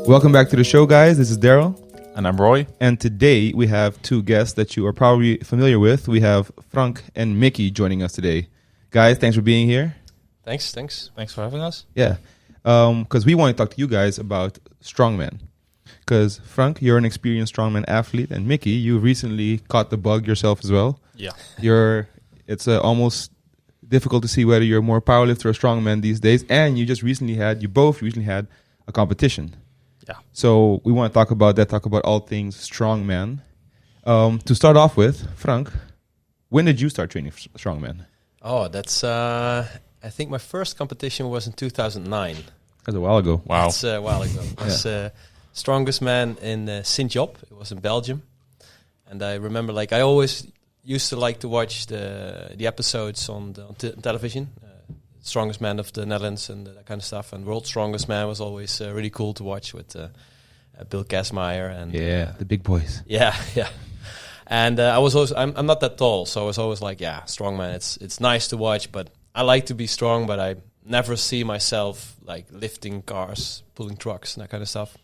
Welcome back to the show, guys. This is Daryl. And I'm Roy. And today we have two guests that you are probably familiar with. We have Frank and Mickey joining us today. Guys, thanks for being here. Thanks for having us. Yeah, because we want to talk to you guys about strongman. Because Frank, you're an experienced strongman athlete, and Mickey, you recently caught the bug yourself as well. Yeah. It's almost difficult to see whether you're more powerlifter or strongman these days. And you both recently had a competition. Yeah. So we want to talk about that, talk about all things strongman. To start off with, Frank, when did you start training strongman? Oh, that's, I think my first competition was in 2009. That's a while ago. Wow. That's a while ago. I was strongest man in Sint-Job. It was in Belgium. And I remember, I always used to like to watch the episodes on television. Strongest Man of the Netherlands and that kind of stuff. And World's Strongest Man was always really cool to watch with Bill Kazmaier. And the big boys. Yeah. And I was always, I'm not that tall, so I was always like, strongman, it's nice to watch, but I like to be strong, but I never see myself lifting cars, pulling trucks, and that kind of stuff.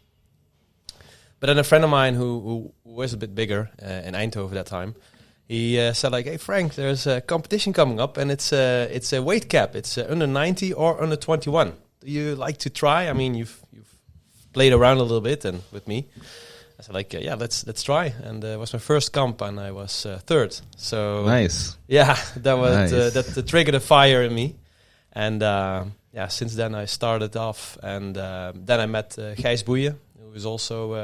But then a friend of mine who was a bit bigger in Eindhoven at that time, he said hey Frank, there's a competition coming up, and it's a weight cap. It's under 90 or under 21. Do you like to try? I mean, you've played around a little bit and with me. I said let's try. And it was my first comp, and I was third. So nice. Yeah, that was nice. that triggered a fire in me. And since then I started off, and then I met Gijs Boeien, who is also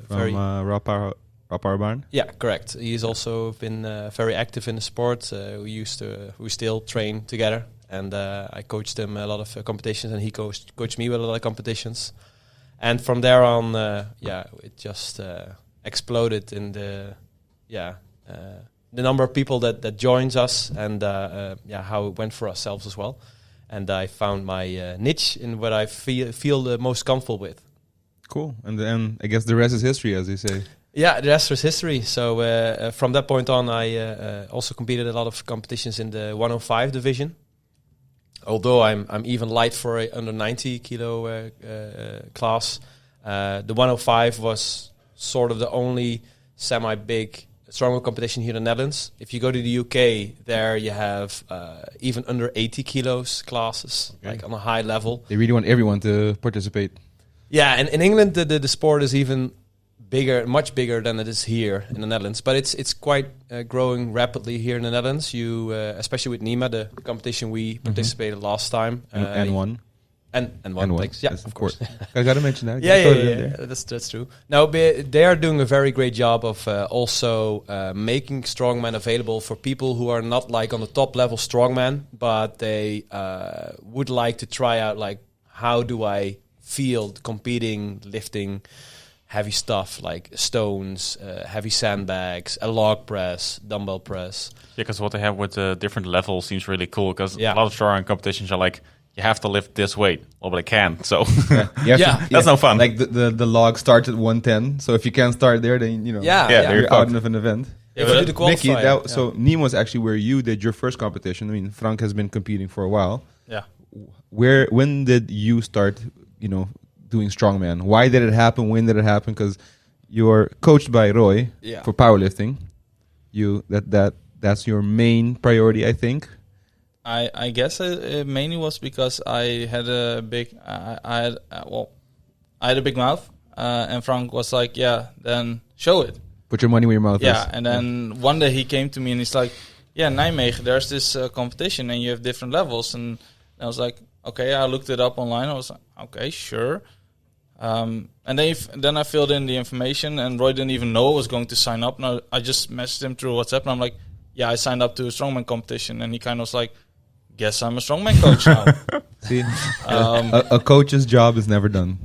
from Raparbaan. Yeah, correct. He's also been very active in the sport. We still train together, and I coached him a lot of competitions, and he coached me with a lot of competitions. And from there on, it just exploded in the number of people that joins us, and how it went for ourselves as well. And I found my niche in what I feel the most comfortable with. Cool. And then I guess the rest is history, as they say. Yeah, the rest was history. So from that point on, I also competed a lot of competitions in the 105 division. Although I'm even light for a under 90 kilo class, the 105 was sort of the only semi-big strongman competition here in the Netherlands. If you go to the UK, there you have even under 80 kilos classes, on a high level. They really want everyone to participate. Yeah, and in England, the sport is even bigger, much bigger than it is here in the Netherlands. But it's quite growing rapidly here in the Netherlands. You, especially with Nyma, the competition we participated last time. And won. And one, thanks. Yeah, yes, of course. I got to mention that. Yeah. That's true. Now, they are doing a very great job of also making strongman available for people who are not on the top level strongman, but they would like to try out how do I feel competing, lifting heavy stuff like stones, heavy sandbags, a log press, dumbbell press. Yeah, because what they have with different levels seems really cool. Because a lot of strongman competitions are you have to lift this weight. Well, but I can't. So that's no fun. The log starts at 110. So if you can't start there, then you're out of an event. Yeah, but Mickey, so Nyma was actually where you did your first competition. I mean, Frank has been competing for a while. Yeah. When did you start, doing strongman? Why did it happen? When did it happen? Because you're coached by Roy for powerlifting. That's your main priority, I think. I guess it mainly was because I had a big I had a big mouth, and Frank was like, then show it. Put your money where your mouth is. Yeah, and then one day he came to me and he's like, Nijmegen, there's this competition and you have different levels. And I was like, okay, I looked it up online. I was like, okay, sure. And then I filled in the information, and Roy didn't even know I was going to sign up. And I just messaged him through WhatsApp, and I'm like, I signed up to a strongman competition. And he kind of was like, guess I'm a strongman coach now. See, a coach's job is never done.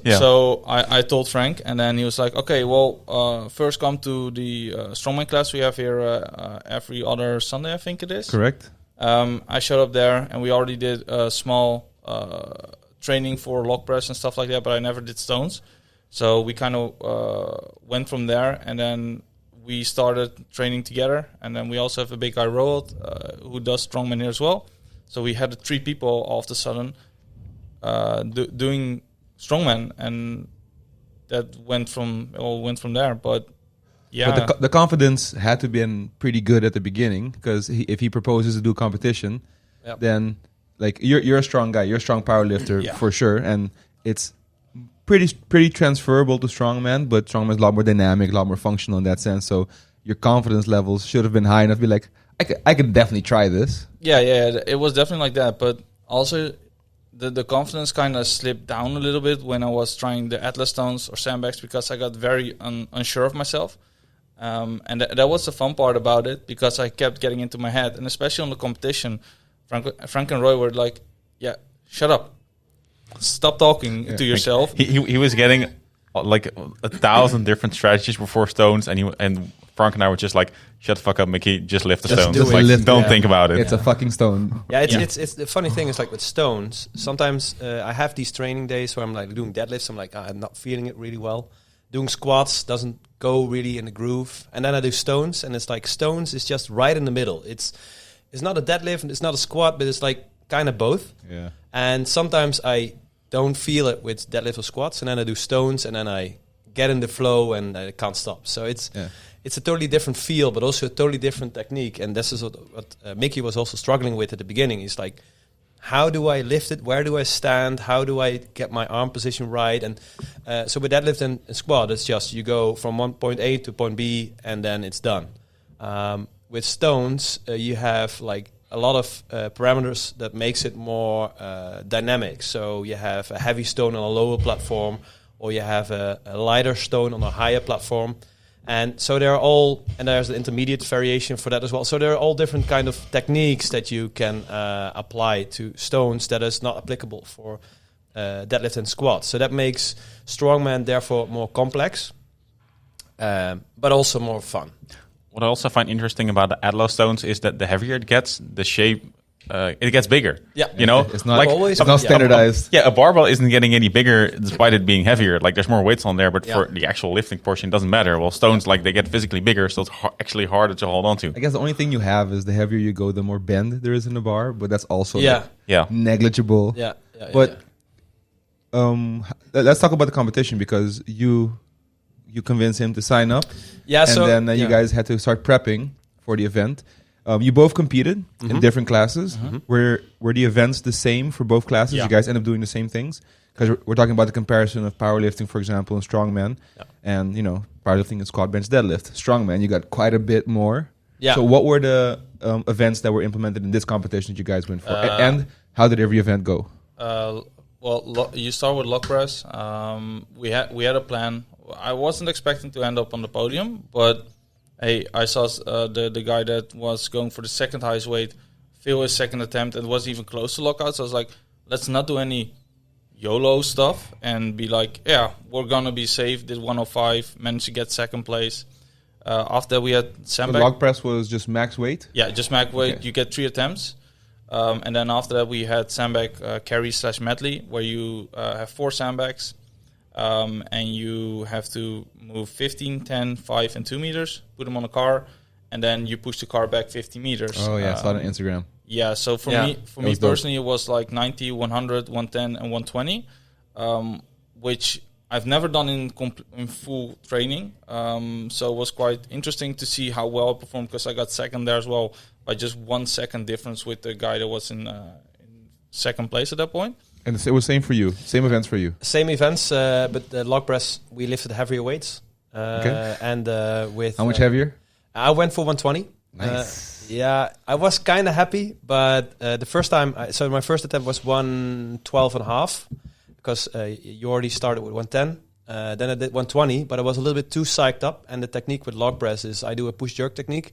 So I told Frank, and then he was like, okay, well, first come to the strongman class we have here every other Sunday, I think it is. Correct. I showed up there, and we already did a small training for log press and stuff like that, but I never did stones. So we kind of went from there, and then we started training together. And then we also have a big guy, Roald, who does strongman here as well. So we had 3 people all of a sudden doing strongman, and that went from there. But yeah, but the confidence had to be pretty good at the beginning, because if he proposes to do competition, then like you're a strong guy, you're a strong powerlifter for sure, and it's pretty transferable to strongman, but strongman is a lot more dynamic, a lot more functional in that sense. So your confidence levels should have been high enough to be like, I could definitely try this. Yeah, it was definitely like that. But also, the confidence kind of slipped down a little bit when I was trying the Atlas stones or sandbags, because I got very unsure of myself. And that was the fun part about it, because I kept getting into my head. And especially on the competition, Frank and Roy were like, yeah, shut up. Stop talking to yourself. He was getting like 1,000 different strategies before stones, and Frank and I were just like, shut the fuck up, Mickey, just lift the stones. Don't think about it. It's a fucking stone. Yeah, it's the funny thing is, like with stones, sometimes I have these training days where I'm like doing deadlifts, I'm like, I'm not feeling it really well. Doing squats doesn't go really in the groove. And then I do stones, and it's like stones is just right in the middle. It's not a deadlift and it's not a squat, but it's like kind of both. Yeah. And sometimes I don't feel it with deadlift or squats, and then I do stones, and then I get in the flow and I can't stop. So it's a totally different feel, but also a totally different technique. And this is what Mickey was also struggling with at the beginning. He's like, how do I lift it? Where do I stand? How do I get my arm position right? And so with deadlift and squat, it's just you go from one point A to point B, and then it's done. With stones, you have like a lot of parameters that makes it more dynamic. So you have a heavy stone on a lower platform, or you have a lighter stone on a higher platform. And so they're all, and there's the intermediate variation for that as well. So there are all different kind of techniques that you can apply to stones that is not applicable for deadlift and squat. So that makes strongman therefore more complex, but also more fun. What I also find interesting about the Atlas stones is that the heavier it gets, the shape it gets bigger. Yeah, you know, it's not like always. It's not standardized. A barbell isn't getting any bigger despite it being heavier. Like there's more weights on there, but for the actual lifting portion, it doesn't matter. Well, stones like they get physically bigger, so it's actually harder to hold on to. I guess the only thing you have is the heavier you go, the more bend there is in the bar, but that's also negligible. But let's talk about the competition, because you convinced him to sign up. Yeah, and then you guys had to start prepping for the event. You both competed in different classes. Were the events the same for both classes? You guys end up doing the same things? Because we're talking about the comparison of powerlifting, for example, and strongman, and powerlifting and squat, bench, deadlift. Strongman, you got quite a bit more. Yeah. So what were the events that were implemented in this competition that you guys went for, and how did every event go? Well, you start with log press. We had a plan. I wasn't expecting to end up on the podium, but hey, I saw the guy that was going for the second highest weight fail his second attempt and wasn't even close to lockout. So I was like, let's not do any YOLO stuff and be like, yeah, we're going to be safe. Did 105, managed to get second place. After that, we had sandbag. The log press was just max weight? Yeah, just max weight. Okay. You get 3 attempts. And then after that, we had sandbag carry / medley, where you have 4 sandbags. And you have to move 15, 10, 5, and 2 meters, put them on a car, and then you push the car back 50 meters. Oh, yeah, I saw it on Instagram. Yeah, so for me personally, it was like 90, 100, 110, and 120, which I've never done in full training. So it was quite interesting to see how well I performed, because I got second there as well by just 1 second difference with the guy that was in second place at that point. And it was same for you? Same events for you? Same events, but the log press, we lifted heavier weights. And with how much heavier? I went for 120. Nice. Yeah, I was kind of happy, but the first time, so my first attempt was 112.5, because you already started with 110. Then I did 120, but I was a little bit too psyched up. And the technique with log press is I do a push jerk technique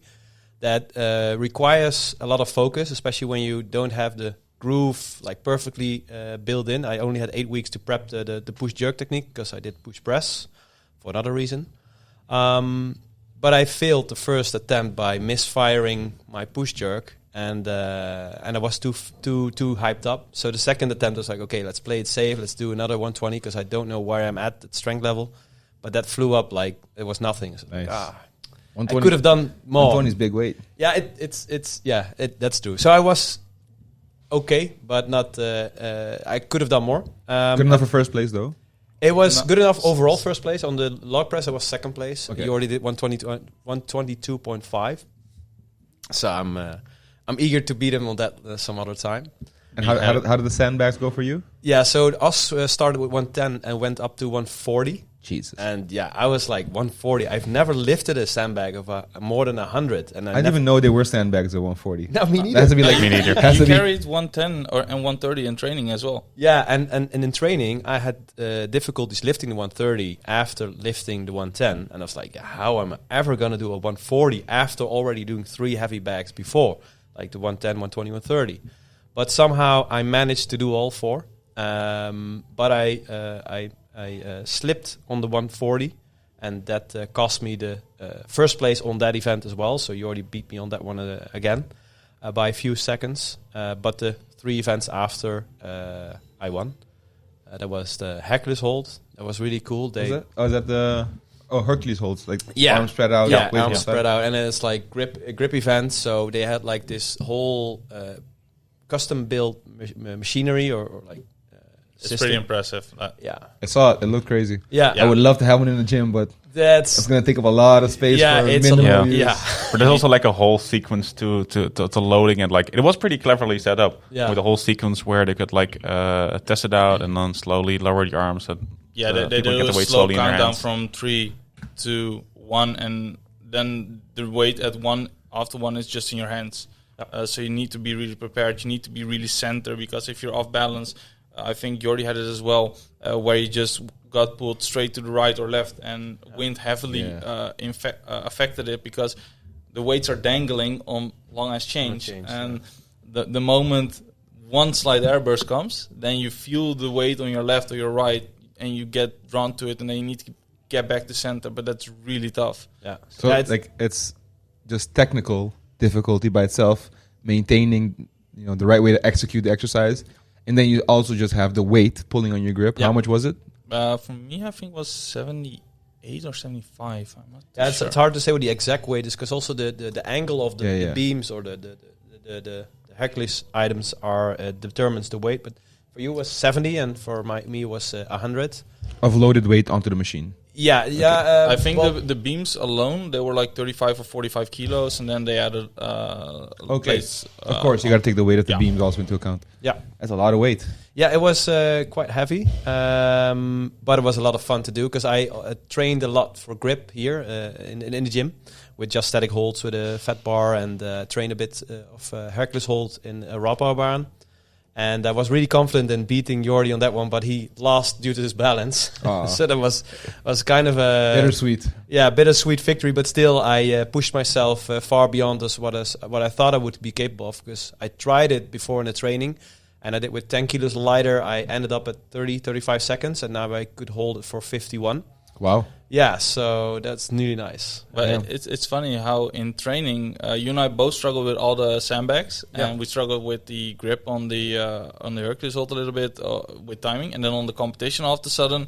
that requires a lot of focus, especially when you don't have the groove like perfectly built in. I only had 8 weeks to prep the push jerk technique, because I did push press for another reason. But I failed the first attempt by misfiring my push jerk, and I was too hyped up. So the second attempt was like, okay, let's play it safe. Let's do another 120, because I don't know where I'm at strength level. But that flew up like it was nothing. So nice. I could have done more. 120 is big weight. Yeah, that's true. So I was okay, but not. I could have done more. Good enough for first place, though. It was good enough overall first place. On the log press, I was second place. Okay. You already did 122.5. So I'm eager to beat him on that some other time. And how did the sandbags go for you? Yeah, so us started with 110 and went up to 140. Jesus. And yeah, I was like 140. I've never lifted a sandbag of more than 100. And I didn't even know there were sandbags at 140. No, me neither. That has to be like me neither. He carried 110 and 130 in training as well. Yeah, and in training, I had difficulties lifting the 130 after lifting the 110. And I was like, how am I ever going to do a 140 after already doing 3 heavy bags before? Like the 110, 120, 130. But somehow I managed to do all 4. But I slipped on the 140, and that cost me the first place on that event as well. So you already beat me on that one again by a few seconds. But the 3 events after, I won. That was the Hercules hold. That was really cool. Is that the Hercules holds, like arms spread out? Yeah, arms spread out, and it's like a grip event. So they had like this whole custom built machinery or like. It's pretty impressive. Yeah, I saw it. It looked crazy. Yeah, I would love to have one in the gym, but it's going to take up a lot of space. Yeah, for it's minimal use. But there's also like a whole sequence to loading it. Like it was pretty cleverly set up with a whole sequence where they could like test it out and then slowly lower the arms. And they do a slow countdown from 3 to 1, and then the weight at 1 after 1 is just in your hands. So you need to be really prepared. You need to be really centered, because if you're off balance. I think Jordi had it as well, where he just got pulled straight to the right or left, and wind heavily affected it, because the weights are dangling on long as change. And the moment one slight airburst comes, then you feel the weight on your left or your right, and you get drawn to it, and then you need to get back to center. But that's really tough. Yeah. So it's just technical difficulty by itself, maintaining the right way to execute the exercise. And then you also just have the weight pulling on your grip. Yeah. How much was it? For me, I think it was 78 or 75. I'm not sure. It's hard to say what the exact weight is, because also the angle of the beams or the Hercules items are determines the weight. But for you it was 70, and for me it was 100 of loaded weight onto the machine. Yeah. Okay. I think the beams alone, they were like 35 or 45 kilos, and then they added plates. Of course, you got to take the weight of the beams also into account. Yeah. That's a lot of weight. Yeah, it was quite heavy, but it was a lot of fun to do, because I trained a lot for grip here in the gym with just static holds with a fat bar, and trained a bit of Hercules hold in a raw power barn. And I was really confident in beating Jordi on that one, but he lost due to his balance. So that was kind of a bittersweet. Yeah, bittersweet victory. But still, I pushed myself far beyond what I thought I would be capable of, because I tried it before in the training, and I did with 10 kilos lighter. I ended up at 35 seconds, and now I could hold it for 51. Wow. Yeah, so that's really nice. But it's funny how in training, you and I both struggle with all the sandbags, and we struggle with the grip on the Hercules hold a little bit with timing, and then on the competition, all of a sudden,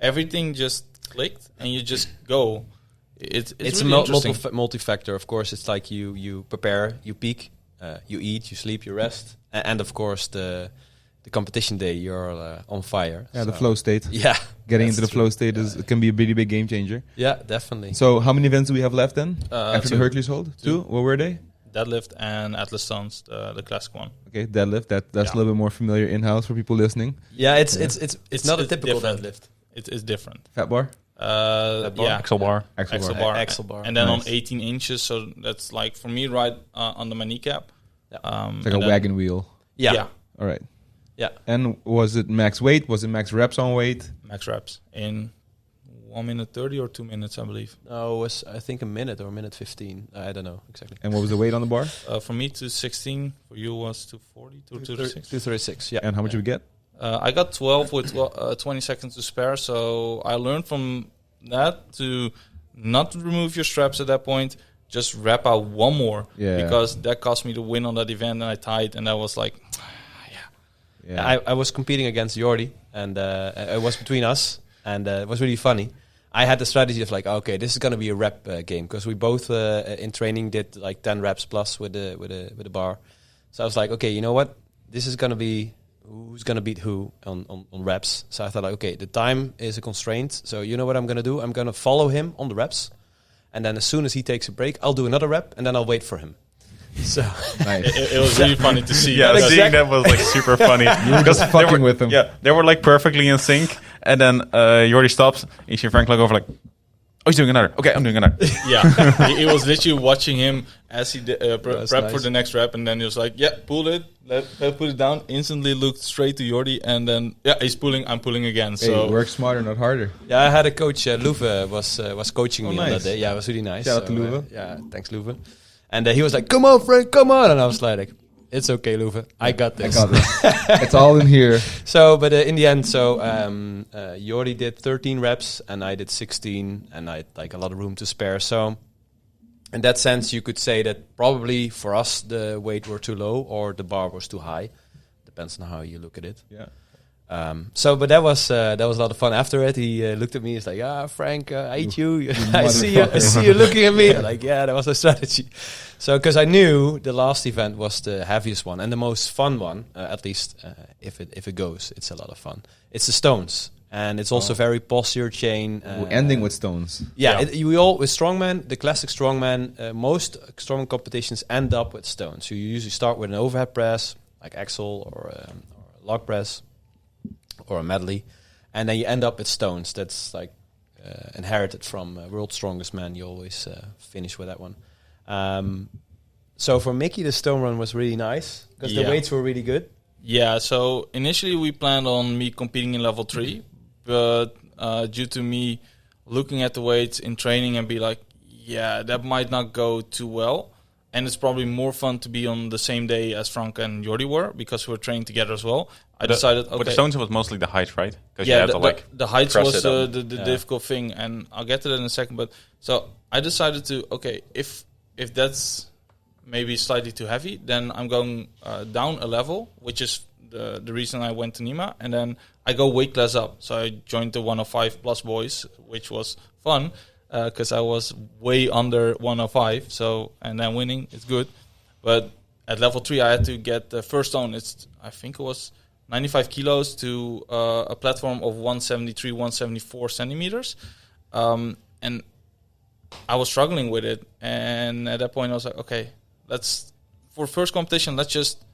everything just clicked, and you just go. It's really multi-factor. Of course, it's like you prepare, you peak, you eat, you sleep, you rest, and of course the competition day, you're on fire. Yeah, the flow state. Yeah. Getting into the flow state can be a really big game changer. Yeah, definitely. So how many events do we have left then? After 2. the Hercules hold? 2? What were they? Deadlift and Atlas Stones, the classic one. Okay, deadlift. That's a little bit more familiar in-house for people listening. Yeah, it's not a typical deadlift. It's different. Fat bar? Axle bar. Axle bar. And then on 18 inches, so that's like, for me, right under my kneecap. Yeah. It's like a wagon wheel. Yeah. All right. Yeah. And was it max weight? Was it max reps on weight? Max reps in 1 minute 30 or 2 minutes, I believe. No, it was, I think, a minute or a minute 15. I don't know exactly. And what was the weight on the bar? For me, 216. For you was 240, 236. 236, yeah. And how much did we get? I got 12 with 20 seconds to spare. So I learned from that to not remove your straps at that point. Just wrap out one more. Yeah. Because that cost me the win on that event, and I tied, and I was like... Yeah. I was competing against Jordi, and it was between us, and it was really funny. I had the strategy of like, okay, this is going to be a rep game, because we both in training did like 10 reps plus with the bar. So I was like, okay, you know what? this is going to be who's going to beat who on reps. So I thought, like, okay, the time is a constraint. So you know what I'm going to do? I'm going to follow him on the reps. And then as soon as he takes a break, I'll do another rep, and then I'll wait for him. So Nice. It was really funny to see. Yeah, Exactly. seeing that was like super funny. You were just fucking with him. Yeah, they were like perfectly in sync, and then Jordi stops. You see Frank look over like, oh, he's doing another. Okay, I'm doing another. Yeah, he was literally watching him as he prep That's for nice. the next rep, and then he was like, "Yeah, pull it, let put it down." Instantly looked straight to Jordi, and then he's pulling. I'm pulling again. Hey, So work smarter, not harder. yeah, I had a coach, Luve, was coaching me on nice. that day. Yeah, it was really nice. Shout out to Luve. Yeah, thanks, Luve. And he was like, "Come on, Frank, come on!" And I was like, "It's okay, Luve, I got I this." got this. It's all in here. So, but in the end, Jordi did 13 reps, and I did 16, and I had like a lot of room to spare. So, in that sense, you could say that probably for us the weight were too low or the bar was too high. Depends on how you look at it. Yeah. But that was a lot of fun. After it, he looked at me. He's like, Frank, I hate you. I see you looking at me." I'm like, yeah, that was a strategy. So, because I knew the last event was the heaviest one and the most fun one, at least if it goes, it's a lot of fun. It's the stones, and it's also very posture chain. We're ending with stones. Yeah, with strongman, the classic strongman, most strongman competitions end up with stones. So you usually start with an overhead press, like axle or a log press, or a medley, and then you end up with stones. That's like inherited from World's Strongest Man. You always finish with that one. So for Mickey, the stone run was really nice because the weights were really good. yeah, so initially we planned on me competing in level 3, but due to me looking at the weights in training and be like, yeah, that might not go too well. And it's probably more fun to be on the same day as Frank and Jordi were because we were training together as well. I decided, okay. With the stones, it was mostly the height, right? Because Yeah, you had to like the heights press was it up. the difficult thing, and I'll get to that in a second. But so I decided to, okay, if that's maybe slightly too heavy, then I'm going down a level, which is the reason I went to Nyma, and then I go weight class up. So I joined the 105 plus boys, which was fun because I was way under 105. So and then winning is good, but at level 3 I had to get the first stone. I think it was 95 kilos to a platform of 173, 174 centimeters. And I was struggling with it. And at that point I was like, okay, for first competition, let's just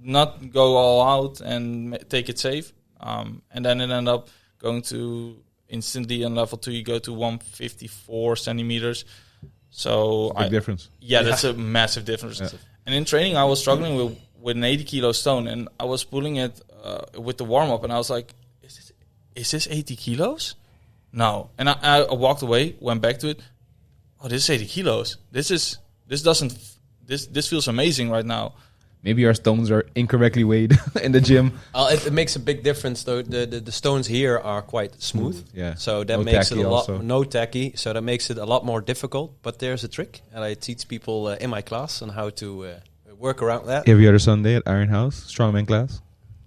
not go all out and take it safe. And then it ended up going to instantly on level 2, you go to 154 centimeters. So Big difference. Yeah, that's a massive difference. Yeah. And in training, I was struggling with an 80 kilo stone, and I was pulling it with the warm up, and I was like, "Is this 80 kilos? No." And I walked away, went back to it. Oh, this is 80 kilos. This feels amazing right now. Maybe our stones are incorrectly weighed in the gym. It makes a big difference though. The stones here are quite smooth. Yeah. So that No makes it tacky a lot also. no tacky. So that makes it a lot more difficult. But there's a trick, and I teach people in my class on how to work around that. Every other Sunday at Iron House, strongman class.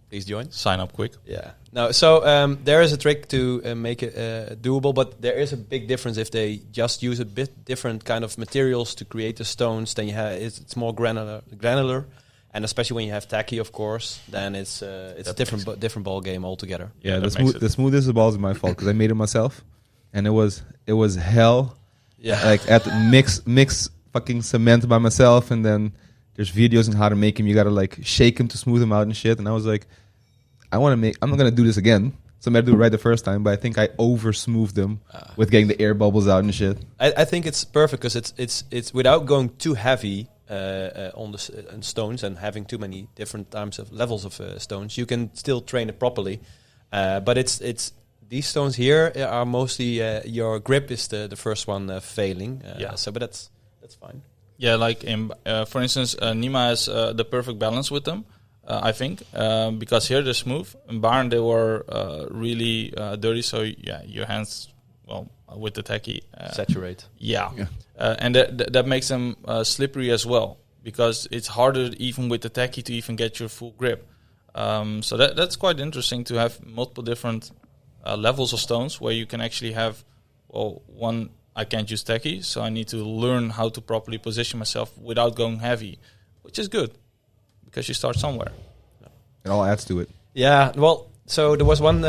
Please join. Sign up quick. Yeah. No. So there is a trick to make it doable, but there is a big difference if they just use a bit different kind of materials to create the stones. Then you have it's more granular. And especially when you have tacky, of course, then it's a different ball game altogether. Yeah, that the smoothest of balls is my fault because I made it myself, and it was hell. Yeah. Like I had to mix fucking cement by myself, and then there's videos on how to make him. You gotta like shake him to smooth him out and shit. And I was like, I'm not gonna do this again. So I'm gonna do it right the first time. But I think I over smoothed them with getting the air bubbles out and shit. I think it's perfect because it's without going too heavy on the stones and having too many different types of levels of stones. You can still train it properly, but it's these stones here are mostly your grip is the first one failing. So but that's fine. Yeah, like for instance, Nyma has the perfect balance with them. I think because here they're smooth. In Barn they were really dirty. So yeah, your hands with the tacky Saturate. Yeah. And that makes them slippery as well because it's harder even with the tacky to even get your full grip. So that's quite interesting to have multiple different levels of stones where you can actually have, one, I can't use tacky, so I need to learn how to properly position myself without going heavy, which is good because you start somewhere. It all adds to it. Yeah, well, so there was one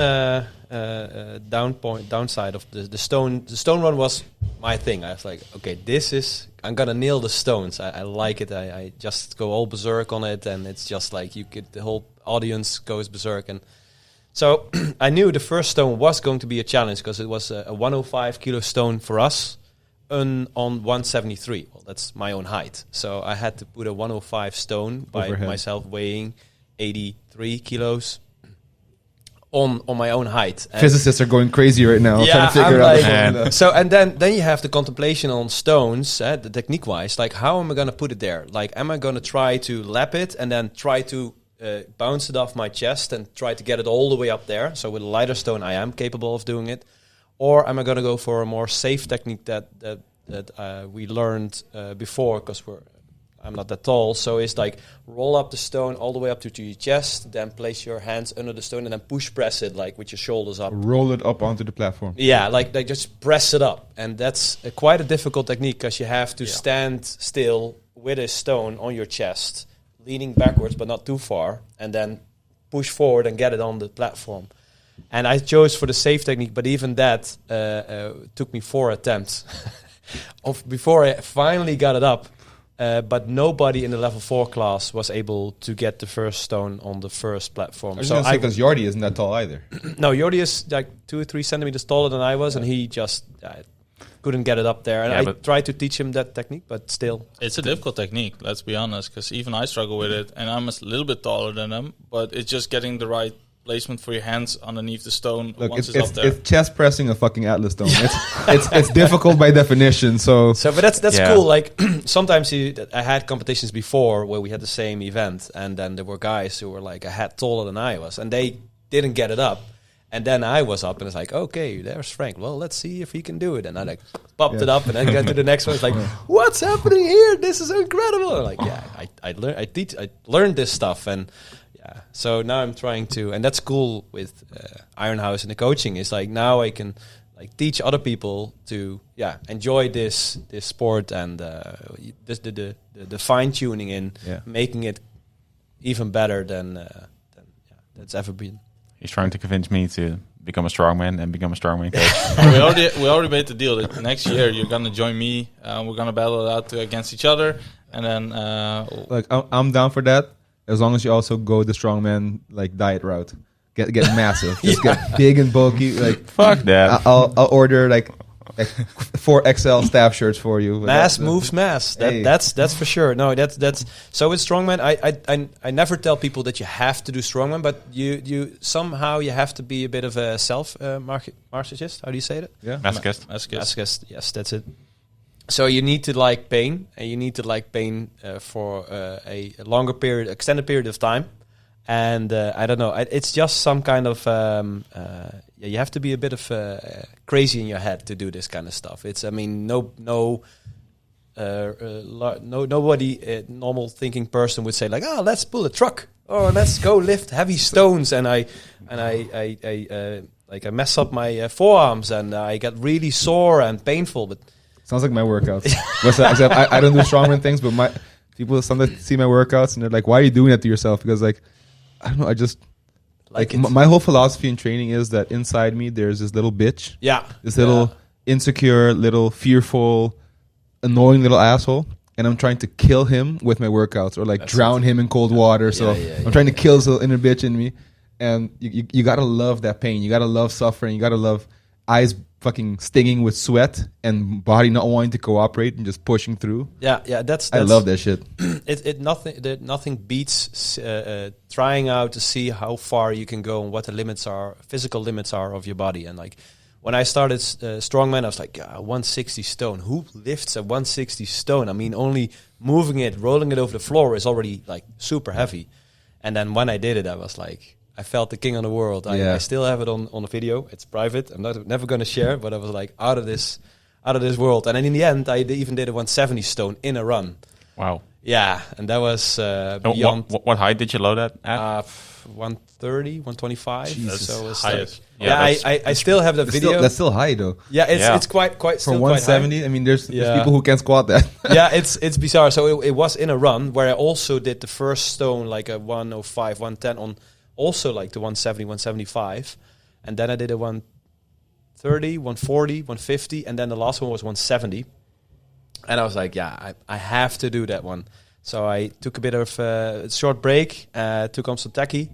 downside of the stone. The stone run was my thing. I was like, okay, I'm gonna nail the stones. I like it. I just go all berserk on it, and it's just like the whole audience goes berserk. And so I knew the first stone was going to be a challenge because it was a 105 kilo stone for us on 173. Well, that's my own height. So I had to put a 105 stone by overhead, myself weighing 83 kilos on my own height. And physicists are going crazy right now trying to figure out. So and then you have the contemplation on stones, the technique wise. Like, how am I going to put it there? Like, am I going to try to lap it and then try to bounce it off my chest and try to get it all the way up there? So with a lighter stone, I am capable of doing it. Or am I going to go for a more safe technique that we learned before? Because I'm not that tall, so it's like roll up the stone all the way up to your chest, then place your hands under the stone and then push press it like with your shoulders up. Roll it up onto the platform. Yeah, like just press it up, and that's quite a difficult technique because you have to stand still with a stone on your chest, leaning backwards but not too far, and then push forward and get it on the platform. And I chose for the safe technique, but even that took me 4 attempts before I finally got it up. But nobody in the level 4 class was able to get the first stone on the first platform. I was going to say, because Jordi isn't that tall either. No, Jordi is like 2 or 3 centimeters taller than I was, and he just couldn't get it up there. And I tried to teach him that technique, but still. It's a difficult technique, let's be honest, because even I struggle with it, and I'm a little bit taller than him, but it's just getting the right placement for your hands underneath the stone. Look, once it's up there. It's chest pressing a fucking Atlas stone. It's difficult by definition. So but that's cool. Like sometimes I had competitions before where we had the same event, and then there were guys who were like a head taller than I was, and they didn't get it up. And then I was up, and it's like, okay, there's Frank. Well, let's see if he can do it. And I like popped it up, and then got to the next one. It's like, what's happening here? This is incredible. And like, I learned this stuff, and so now I'm trying to, and that's cool with Iron House and the coaching. Is like now I can like teach other people to enjoy this sport and the fine tuning in making it even better than that's ever been. He's trying to convince me to become a strongman and become a strongman coach. we already made the deal that next year you're gonna join me. We're gonna battle it out against each other, and then like I'm down for that. As long as you also go the strongman like diet route, get massive, just get big and bulky. Like fuck that. I'll order like 4 XL staff shirts for you. Mass moves mass. That's for sure. No, that's so with strongman. I never tell people that you have to do strongman, but you somehow you have to be a bit of a self masochist. How do you say that? Yeah, masochist. Yes, that's it. So you need to like pain, and you need to like pain for a longer period, extended period of time. And I don't know, it's just some kind of you have to be a bit of crazy in your head to do this kind of stuff. It's, I mean, nobody normal thinking person would say like, oh, let's pull a truck, or let's go lift heavy stones, and I mess up my forearms and I got really sore and painful, but. Sounds like my workouts. Except I don't do strongman things, but my people sometimes see my workouts and they're like, "Why are you doing that to yourself?" Because like, I don't know, I just like my whole philosophy in training is that inside me there's this little bitch, this little insecure, little fearful, annoying little asshole, and I'm trying to kill him with my workouts or like drown him in cold water. So I'm trying to kill this little inner bitch in me, and you gotta love that pain. You gotta love suffering. You gotta love eyes fucking stinging with sweat and body not wanting to cooperate and just pushing through. That's I love that shit. Nothing beats trying out to see how far you can go and what the limits are, physical limits are of your body. And like when I started strongman, I was like, 160 stone. Who lifts a 160 stone? I mean, only moving it, rolling it over the floor is already like super heavy. And then when I did it, I was like, I felt the king of the world. I still have it on a video. It's private. I'm never going to share it, but I was like out of this world. And then in the end, I even did a 170 stone in a run. Wow. Yeah, and that was beyond. What height did you load at? 130, 125. Jesus. So it's highest. I still have the video. That's still high though. Yeah, it's quite for still 170. I mean, there's people who can squat that. Yeah, it's bizarre. So it was in a run where I also did the first stone like a 105, 110 on also like the 170, 175, and then I did a 130, 140, 150, and then the last one was 170. And I was like, yeah, I have to do that one. So I took a bit of a short break, took on some techie,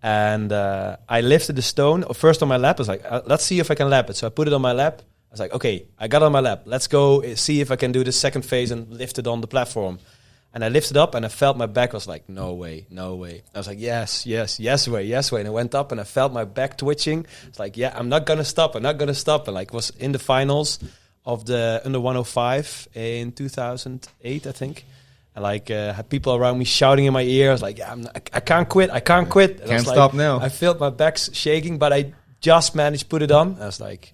and I lifted the stone. First on my lap, I was like, let's see if I can lap it. So I put it on my lap. I was like, okay, I got it on my lap. Let's go see if I can do the second phase and lift it on the platform. And I lifted up, and I felt my back. I was like, no way, no way. I was like, yes way. And I went up, and I felt my back twitching. It's like, yeah, I'm not going to stop. And like was in the finals of the under 105 in 2008, I think. And had people around me shouting in my ear. I was like, yeah, I can't quit. And Can't stop now. I felt my back shaking, but I just managed to put it on. I was like,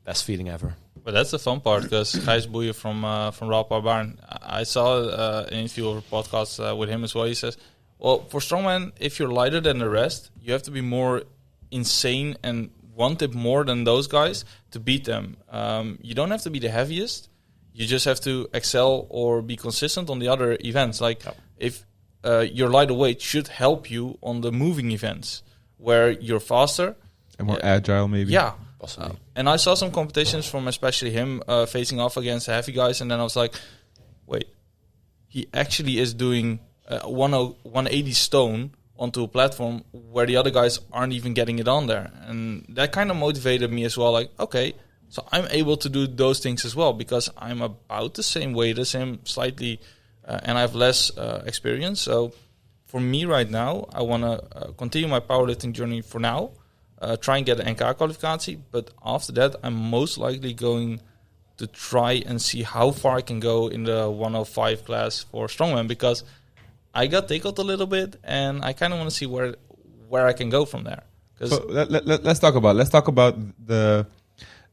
best feeling ever. But that's the fun part, because Gijs Boeien from Raw Barbaren, I saw an interview or a podcast with him as well. He says, well, for strongman, if you're lighter than the rest, you have to be more insane and want it more than those guys to beat them. You don't have to be the heaviest. You just have to excel or be consistent on the other events. If your lighter weight should help you on the moving events where you're faster. And more agile, maybe. Yeah. And I saw some competitions from especially him facing off against heavy guys. And then I was like, wait, he actually is doing 180 stone onto a platform where the other guys aren't even getting it on there. And that kind of motivated me as well. Like, okay, so I'm able to do those things as well because I'm about the same weight as him, slightly, and I have less experience. So for me right now, I want to continue my powerlifting journey for now, try and get an NK qualificatie. But after that, I'm most likely going to try and see how far I can go in the 105 class for strongman, because I got tickled a little bit, and I kind of want to see where I can go from there. So let's talk about the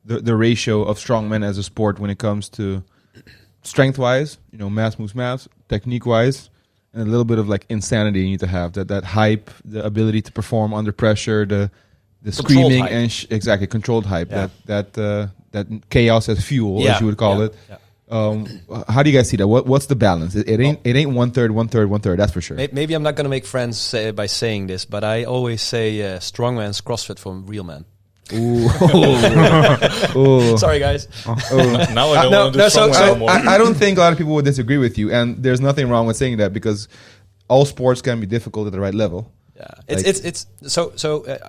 ratio of strongmen as a sport when it comes to strength wise, mass moves mass, technique wise, and a little bit of like insanity you need to have, that hype, the ability to perform under pressure, the screaming and exactly controlled hype, that chaos as fuel, as you would call it. Yeah. How do you guys see that? What's the balance? It ain't 1/3. That's for sure. Maybe I'm not going to make friends by saying this, but I always say strongman's CrossFit for real men. Ooh. Ooh. Sorry, guys. Now I don't want to do strongman anymore. I don't think a lot of people would disagree with you, and there's nothing wrong with saying that because all sports can be difficult at the right level. Yeah, it's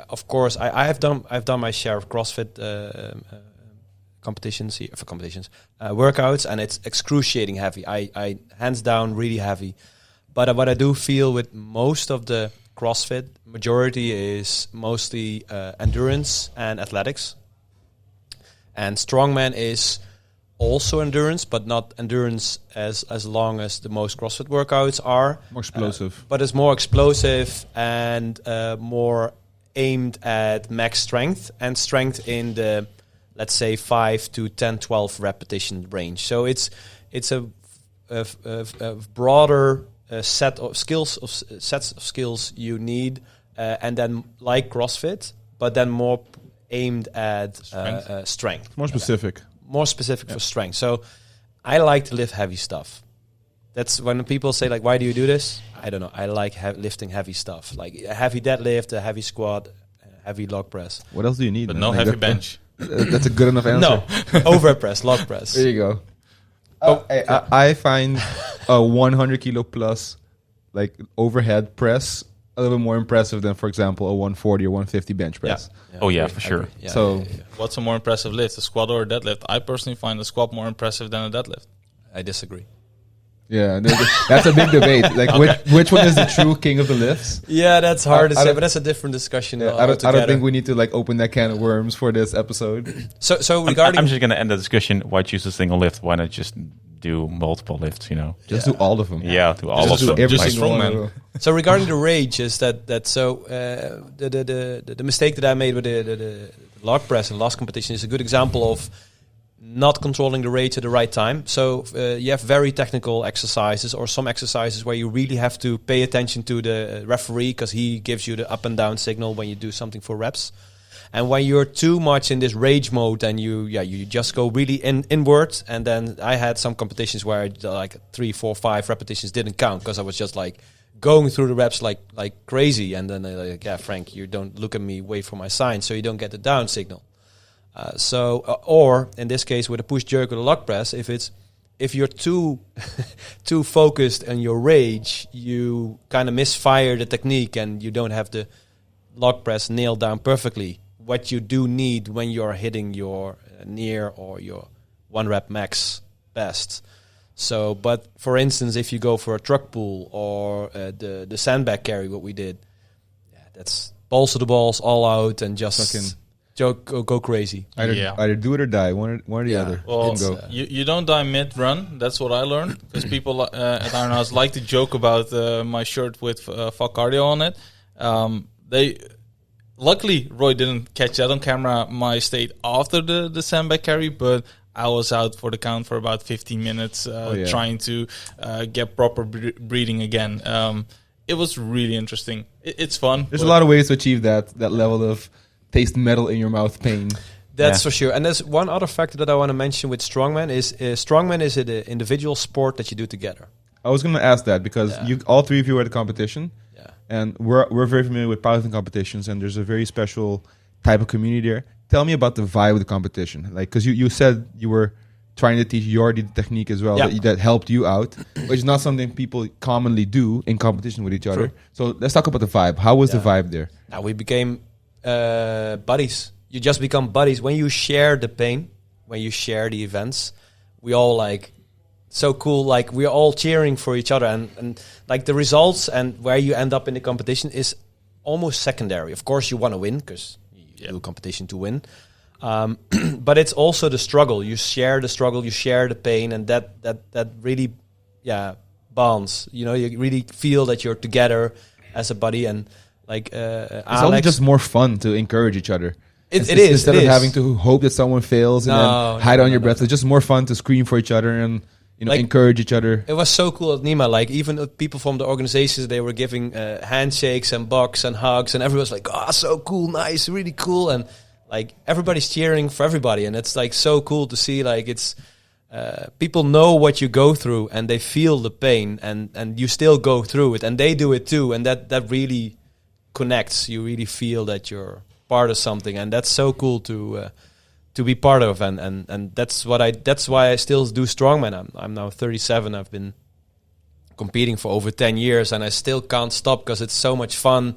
of course I've done my share of CrossFit competitions, workouts, and it's excruciating heavy. I hands down really heavy. But what I do feel with most of the CrossFit, majority is mostly endurance and athletics. And strongman is also endurance, but not endurance as long as the most CrossFit workouts are. More explosive. But it's more explosive and more aimed at max strength and strength in the, let's say, 5 to 10, 12 repetition range. So it's a broader sets of skills you need, and then like CrossFit, but then more aimed at strength. More specific. More specific for strength. So I like to lift heavy stuff. That's when people say, like, why do you do this? I don't know. I like lifting heavy stuff, like a heavy deadlift, a heavy squat, a heavy log press. What else do you need? But no heavy bench. That's a good enough answer. No, overhead press, log press. There you go. I find a 100 kilo plus, like overhead press, a little bit more impressive than, for example, a 140 or 150 bench press. Yeah. Oh yeah, for sure. Yeah, so, what's a more impressive lift, a squat or a deadlift? I personally find a squat more impressive than a deadlift. I disagree. Yeah, that's a big debate. Like, which one is the true king of the lifts? Yeah, that's hard to say, but that's a different discussion. Yeah, I don't think we need to like open that can of worms for this episode. So regarding, I'm just going to end the discussion. Why choose a single lift? Why not just do multiple lifts? Just do all of them. Yeah, do all of them. Just strongman. So regarding the rage, is that the mistake that I made with the log press and last competition is a good example of not controlling the rate at the right time. So you have very technical exercises or some exercises where you really have to pay attention to the referee because he gives you the up and down signal when you do something for reps. And when you're too much in this rage mode and you just go really inward. And then I had some competitions where like 3, 4, 5 repetitions didn't count because I was just like going through the reps like crazy. And then they're like, yeah, Frank, you don't look at me, wait for my sign, so you don't get the down signal. Or in this case with a push jerk or the log press, if you're too too focused on your rage, you kind of misfire the technique and you don't have the log press nailed down perfectly. What you do need when you're hitting your near or your 1 rep max best. So, but for instance, if you go for a truck pull or the sandbag carry, what we did, that's balls to the balls, all out, and just go crazy. Either do it or die, one or the other. Well, you don't die mid-run. That's what I learned. Because people at Iron House like to joke about my shirt with fuck cardio on it. Luckily, Roy didn't catch that on camera, my state after the sandbag carry, but I was out for the count for about 15 minutes trying to get proper breathing again. It was really interesting. It's fun. There's a lot of ways to achieve that level of taste metal in your mouth pain. That's for sure. And there's one other factor that I want to mention with Strongman is Strongman is an individual sport that you do together. I was going to ask that because all 3 of you were at the competition. And we're very familiar with powerlifting competitions, and there's a very special type of community there. Tell me about the vibe of the competition. Like, because you said you were trying to teach Jordi the technique as well that helped you out, which is not something people commonly do in competition with each other. True. So let's talk about the vibe. How was the vibe there? Now we became buddies. You just become buddies when you share the pain, when you share the events. We all like. So cool, like we're all cheering for each other, and like the results and where you end up in the competition is almost secondary. Of course, you want to win because you do a competition to win, but it's also the struggle. You share the struggle, you share the pain, and that really, bonds. You know, you really feel that you're together as a buddy, and like it's only just more fun to encourage each other. It is instead of having to hope that someone fails and then hide on your breath. It's just more fun to scream for each other and. Like, encourage each other. It was so cool at Nyma. Like, even people from the organizations, they were giving handshakes and bucks and hugs, and everyone's like, "Oh, so cool, nice, really cool." And like everybody's cheering for everybody, and it's like so cool to see. Like it's people know what you go through, and they feel the pain, and you still go through it, and they do it too, and that really connects. You really feel that you're part of something, and that's so cool to be part of, and that's why I still do Strongman. I'm now 37. I've been competing for over 10 years, and I still can't stop because it's so much fun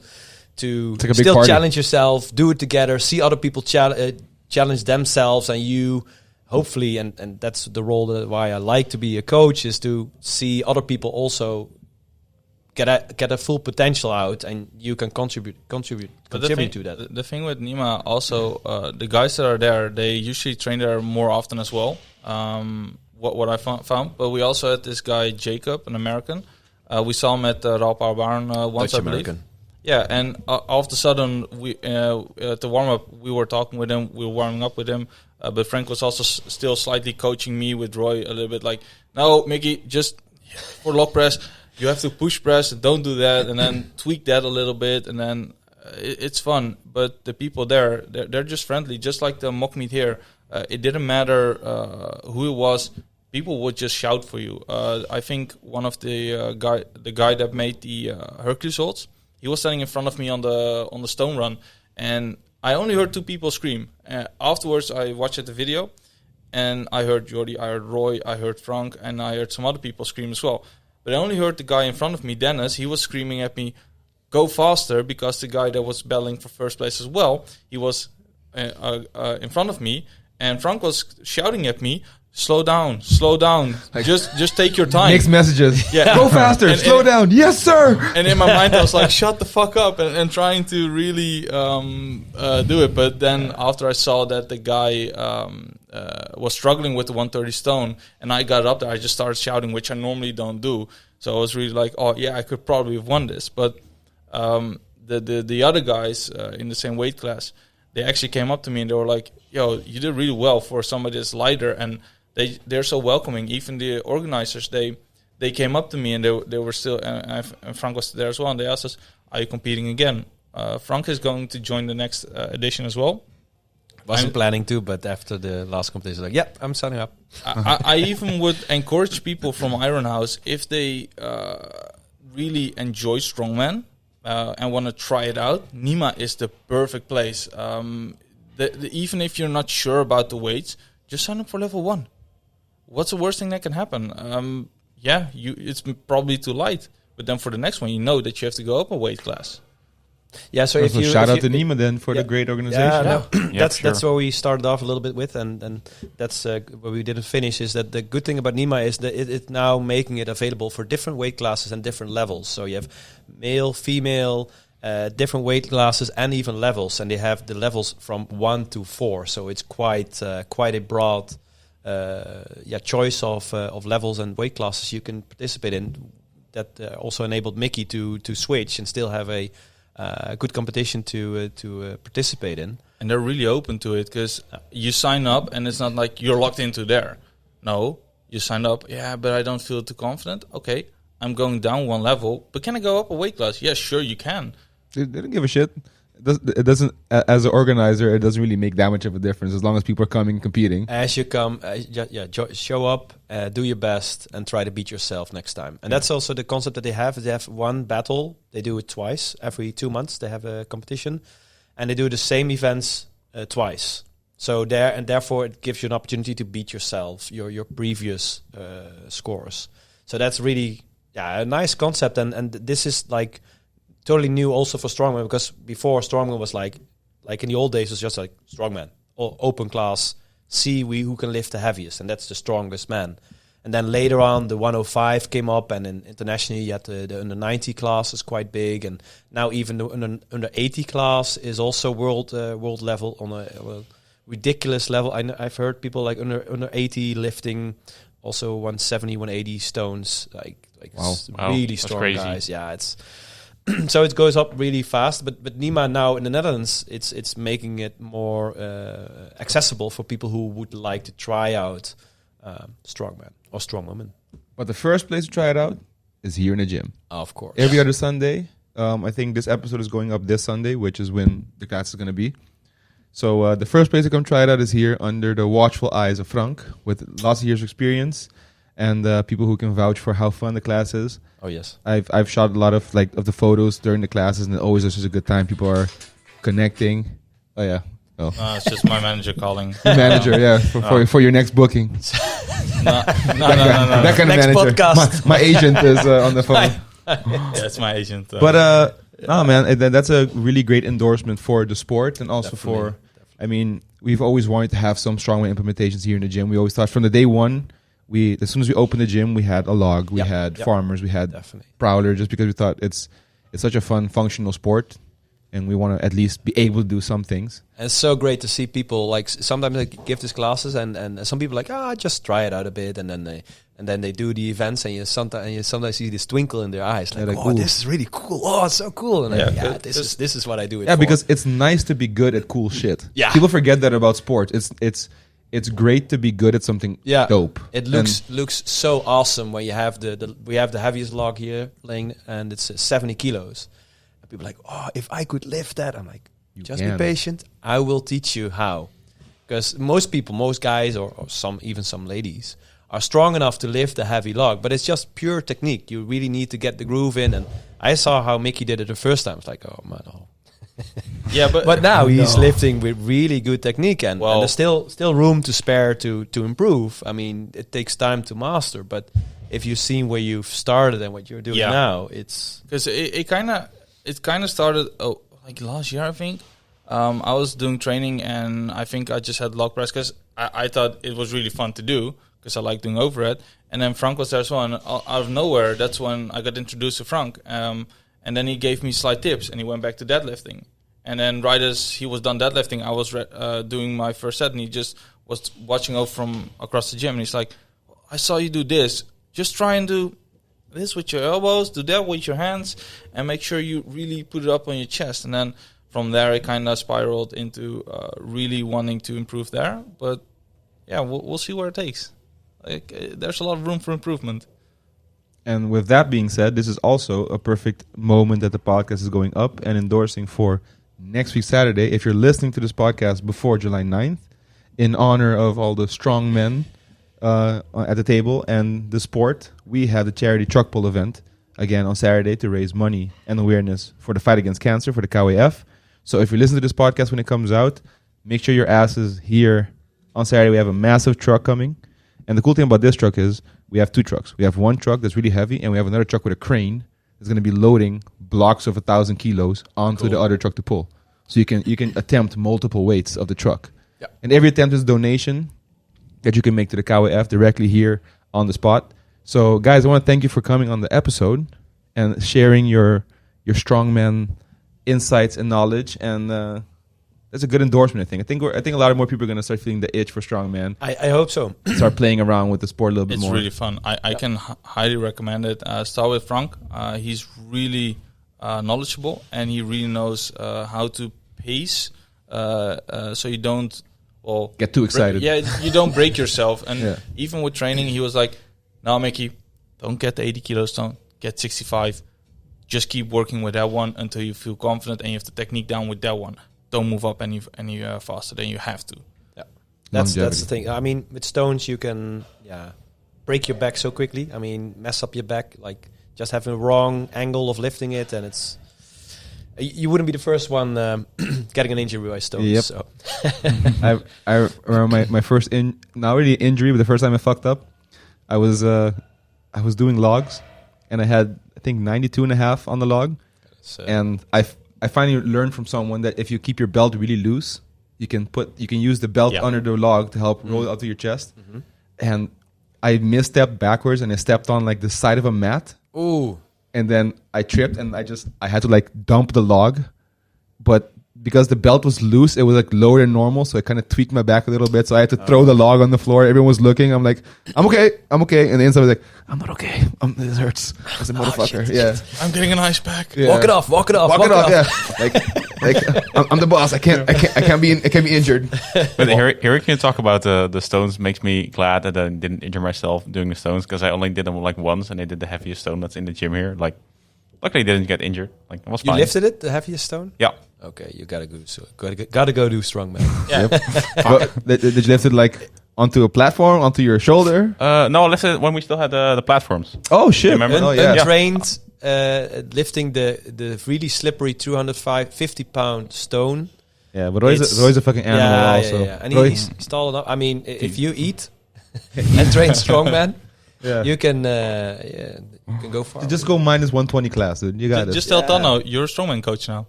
to still challenge yourself, do it together, see other people challenge themselves, and you hopefully, and that's the role why I like to be a coach, is to see other people also get a full potential out, and you can contribute to that. The thing with Nyma also, the guys that are there, they usually train there more often as well. What I found, but we also had this guy Jacob, an American. We saw him at Raw Power Barn once, I believe. American. Yeah, and all of a sudden, we at the warm up, we were talking with him, we were warming up with him. But Frank was also still slightly coaching me with Roy a little bit, like, no, Mickey, just for log press. You have to push press, don't do that, and then tweak that a little bit, and then it's fun. But the people there, they're just friendly, just like the mock meet here. It didn't matter who it was; people would just shout for you. I think one of the guy that made the Hercules holds, he was standing in front of me on the stone run, and I only heard 2 people scream. Afterwards, I watched the video, and I heard Jordi, I heard Roy, I heard Frank, and I heard some other people scream as well. But I only heard the guy in front of me, Dennis. He was screaming at me, "Go faster!" Because the guy that was battling for first place as well, he was in front of me, and Frank was shouting at me, "Slow down, slow down! Like, just take your time." Mixed messages. Yeah, go faster, slow down. Yes, sir. And in my mind, I was like, "Shut the fuck up!" and trying to really do it. But then after I saw that the guy was struggling with the 130 stone, and I got up there, I just started shouting, which I normally don't do. So I was really like, "Oh yeah, I could probably have won this." But the other guys in the same weight class, they actually came up to me and they were like, "Yo, you did really well for somebody that's lighter." And they're so welcoming. Even the organizers, they came up to me and they were still, and Frank was there as well. And they asked us, "Are you competing again?" Frank is going to join the next edition as well. Wasn't planning to, but after the last competition, like, yeah, I'm signing up. I even would encourage people from Iron House, if they really enjoy strongman and want to try it out, Nyma is the perfect place. Even if you're not sure about the weights, just sign up for level 1. What's the worst thing that can happen? It's probably too light, but then for the next one, you know that you have to go up a weight class. Yeah, so shout out to Nyma then for the great organization. That's where we started off a little bit with, and that's where we didn't finish. Is that the good thing about Nyma is that it's now making it available for different weight classes and different levels. So you have male, female, different weight classes and even levels, and they have the levels from 1 to 4. So it's quite a broad choice of levels and weight classes you can participate in. That also enabled Mickey to switch and still have a good competition to participate in. And they're really open to it, because you sign up and it's not like you're locked into there. No, you sign up, but I don't feel too confident. Okay, I'm going down 1 level, but can I go up a weight class? Yes, sure you can. They don't give a shit. It doesn't, as an organizer, it doesn't really make that much of a difference as long as people are coming competing. As you come, show up, do your best, and try to beat yourself next time. And that's also the concept that they have. They have 1 battle. They do it twice. Every 2 months they have a competition. And they do the same events twice. So therefore it gives you an opportunity to beat yourself, your previous scores. So that's really a nice concept. And this is like totally new also for strongman, because before strongman was like in the old days, it was just like strongman, open class, see who can lift the heaviest, and that's the strongest man. And then later on, the 105 came up, and in internationally, you had the under 90 class is quite big, and now even the under 80 class is also world level on a ridiculous level. I've heard people like under 80 lifting also 170, 180 stones, like wow. Really strong crazy. guys. Yeah, it's. So it goes up really fast, but Nyma now in the Netherlands, it's making it more accessible for people who would like to try out strongman or strongwoman. But the first place to try it out is here in the gym. Of course. Every other Sunday. I think this episode is going up this Sunday, which is when the class is going to be. So the first place to come try it out is here under the watchful eyes of Frank, with lots of years of experience and people who can vouch for how fun the class is. Oh yes, I've shot a lot of the photos during the classes, and it always is just a good time. People are connecting. Oh yeah, it's just my manager calling. Manager, for your next booking. No. That kind next of manager. Podcast. My agent is on the phone. It's my agent. But that's a really great endorsement for the sport, and also Definitely. I mean, we've always wanted to have some strongman implementations here in the gym. We always thought from the day one. As soon as we opened the gym, we had a log, we had farmers, we had Prowler, just because we thought it's such a fun, functional sport, and we want to at least be able to do some things. And it's so great to see people, like, sometimes they give these classes, and some people are like, just try it out a bit, and then they do the events, and you sometimes see this twinkle in their eyes, like, oh, this is really cool, oh, it's so cool, and this is what I do it for. Because it's nice to be good at cool shit. Yeah. People forget that about sports. It's great to be good at something dope. It looks so awesome when you have we have the heaviest log here laying, and it's 70 kilos. And people are like, oh, if I could lift that, I'm like, just be patient. I will teach you how. Because most guys or some ladies are strong enough to lift a heavy log, but it's just pure technique. You really need to get the groove in. And I saw how Mickey did it the first time. It's like, oh man, but now he's lifting with really good technique, and there's still room to spare to improve. I mean, it takes time to master, but if you've seen where you've started and what you're doing now, it's because it kind of started like last year, I think. I was doing training, and I think I just had log press because I thought it was really fun to do because I like doing overhead. And then Frank was there as well, and out of nowhere, that's when I got introduced to Frank. And then he gave me slight tips, and he went back to deadlifting. And then right as he was done deadlifting, I was doing my first set, and he just was watching over from across the gym. And he's like, I saw you do this. Just try and do this with your elbows, do that with your hands, and make sure you really put it up on your chest. And then from there, it kind of spiraled into really wanting to improve there. But yeah, we'll see where it takes. There's a lot of room for improvement. And with that being said, this is also a perfect moment that the podcast is going up and endorsing for next week, Saturday. If you're listening to this podcast before July 9th, in honor of all the strong men at the table and the sport, we have the charity truck pull event again on Saturday to raise money and awareness for the fight against cancer for the KWF. So if you listen to this podcast when it comes out, make sure your ass is here on Saturday. We have a massive truck coming. And the cool thing about this truck is we have 2 trucks. We have one truck that's really heavy, and we have another truck with a crane that's going to be loading blocks of 1,000 kilos onto the other truck to pull. So you can attempt multiple weights of the truck. Yep. And every attempt is a donation that you can make to the KWF directly here on the spot. So, guys, I want to thank you for coming on the episode and sharing your strongman insights and knowledge. And that's a good endorsement, I think. I think a lot of more people are going to start feeling the itch for strongman. I hope so. Start playing around with the sport a little bit It's more. really fun. I can highly recommend it. Start with Frank. He's really knowledgeable, and he really knows how to pace so you don't get too excited. You don't break yourself. And even with training, he was like, "No, Mickey, don't get the 80 kilos. Don't get 65. Just keep working with that one until you feel confident and you have the technique down with that one. Don't move up any faster than you have to." Yeah, that's the thing. I mean, with stones, you can break your back so quickly. I mean, mess up your back, like just having a wrong angle of lifting it, and it's you wouldn't be the first one getting an injury by stones. Yep. So. I remember my first not really injury, but the first time I fucked up, I was doing logs, and I had I think 92.5 on the log, and I finally learned from someone that if you keep your belt really loose, you can use the belt under the log to help roll it out to your chest. Mm-hmm. And I misstepped backwards and I stepped on like the side of a mat. Ooh. And then I tripped and I had to like dump the log. But because the belt was loose, it was like lower than normal, so I kind of tweaked my back a little bit. So I had to throw the log on the floor. Everyone was looking. I'm like, I'm okay. And the inside was like, I'm not okay. This hurts. As a motherfucker. Shit. I'm getting an ice pack. Yeah. Walk it off. Yeah. like I'm the boss. I can't be injured. But hearing you talk about the stones makes me glad that I didn't injure myself doing the stones, because I only did them like once, and I did the heaviest stone that's in the gym here. Like, luckily I didn't get injured. Like, it was fine. You lifted it, the heaviest stone? Yeah. Okay, you gotta go do strongman. Yeah. Did you lift it like onto a platform, onto your shoulder? No, I lifted it when we still had the platforms. Oh shit! Remember? Untrained, lifting the really slippery 250-pound stone. Yeah, but Roy's a fucking animal also. Yeah. And he's tall enough. I mean, if you eat and train strongman, you can go far. Just go minus 120 class, dude. You got it. Just tell Tano, you're a strongman coach now.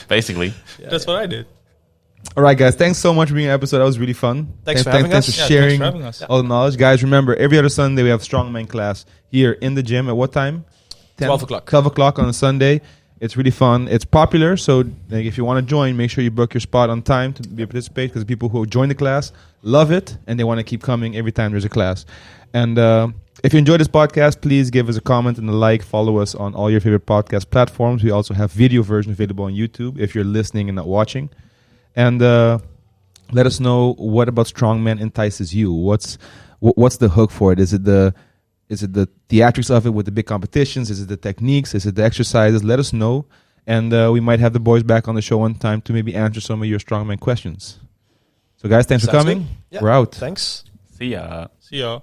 Basically. That's what I did. All right, guys. Thanks so much for being an episode. That was really fun. Thanks for having us. Thanks for sharing thanks for having us. all the knowledge. Guys, remember, every other Sunday we have strongman class here in the gym. At what time? 12 o'clock. 12 o'clock on a Sunday. It's really fun. It's popular, so like, if you want to join, make sure you book your spot on time to be a participate, because people who join the class love it, and they want to keep coming every time there's a class. And if you enjoyed this podcast, please give us a comment and a like. Follow us on all your favorite podcast platforms. We also have video version available on YouTube if you're listening and not watching. And let us know, what about strongman entices you? What's the hook for it? Is it the theatrics of it with the big competitions? Is it the techniques? Is it the exercises? Let us know. And we might have the boys back on the show one time to maybe answer some of your strongman questions. So guys, thanks for coming. Yeah. We're out. Thanks. See ya. See ya.